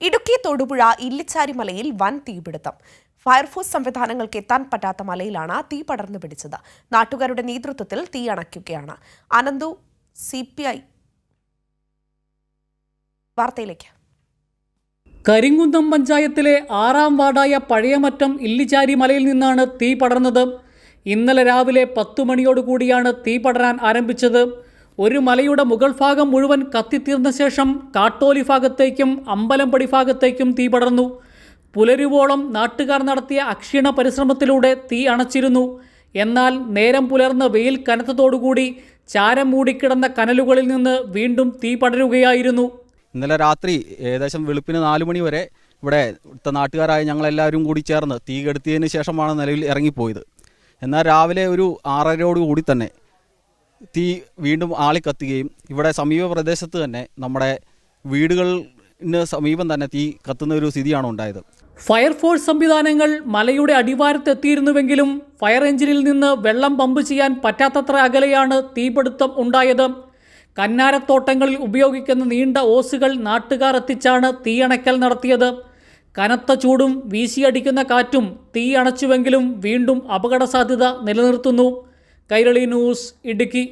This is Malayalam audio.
ഇടുക്കി തൊടുപുഴ ഇല്ലിച്ചാരിമലയിൽ വൻ തീപിടുത്തം. ഫയർഫോഴ്സ് സംവിധാനങ്ങൾക്ക് എത്താൻ പറ്റാത്ത മലയിലാണ് തീ പടർന്നു പിടിച്ചത്. നാട്ടുകാരുടെ നേതൃത്വത്തിൽ തീ അണയ്ക്കുകയാണ്. അനന്തു, CPI വാർത്തയിലേക്ക്. കരിങ്കുന്നം പഞ്ചായത്തിലെ 6ാം വാർഡായ പഴയമറ്റം ഇല്ലിച്ചാരി മലയിൽ നിന്നാണ് തീ പടർന്നത്. ഇന്നലെ രാവിലെ 10 മണിയോടുകൂടിയാണ് തീ പടരാൻ ആരംഭിച്ചത്. ഒരു മലയുടെ മുകൾ ഭാഗം മുഴുവൻ കത്തിത്തീർന്ന ശേഷം കാട്ടോലി ഭാഗത്തേക്കും അമ്പലംപടി ഭാഗത്തേക്കും തീ പടർന്നു. പുലരുവോളം നാട്ടുകാർ നടത്തിയ അക്ഷീണ പരിശ്രമത്തിലൂടെ തീ അണച്ചിരുന്നു. എന്നാൽ നേരം പുലർന്ന് വെയിൽ കനത്തതോടുകൂടി ചാരം മൂടിക്കിടന്ന കനലുകളിൽ നിന്ന് വീണ്ടും തീ പടരുകയായിരുന്നു. ഇന്നലെ രാത്രി ഏകദേശം വെളുപ്പിന് 4 മണി വരെ ഇവിടുത്തെ നാട്ടുകാരായ ഞങ്ങളെല്ലാവരും കൂടി ചേർന്ന് തീ കെടുത്തിയതിന് ശേഷമാണ് നിലവിൽ ഇറങ്ങിപ്പോയത്. എന്നാൽ രാവിലെ ഒരു 6:30 തന്നെ തീ വീണ്ടും ആളിക്കത്തുകയും ഇവിടെ സമീപ പ്രദേശത്ത് തന്നെ നമ്മുടെ വീടുകളിന് സമീപം തന്നെ തീ കത്തുന്ന ഒരു സ്ഥിതിയാണ് ഉണ്ടായത്. ഫയർഫോഴ്സ് സംവിധാനങ്ങൾ മലയുടെ അടിവാരത്തെത്തിയിരുന്നുവെങ്കിലും ഫയർ എഞ്ചിനിൽ നിന്ന് വെള്ളം പമ്പ് ചെയ്യാൻ പറ്റാത്തത്ര അകലെയാണ് തീപിടുത്തം ഉണ്ടായത്. കന്നാരത്തോട്ടങ്ങളിൽ ഉപയോഗിക്കുന്ന നീണ്ട ഓസുകൾ നാട്ടുകാർ എത്തിച്ചാണ് തീയണയ്ക്കൽ നടത്തിയത്. കനത്ത ചൂടും വീശിയടിക്കുന്ന കാറ്റും തീ അണച്ചുവെങ്കിലും വീണ്ടും അപകട സാധ്യത നിലനിർത്തുന്നു. കൈരളി ന്യൂസ്, ഇടുക്കി.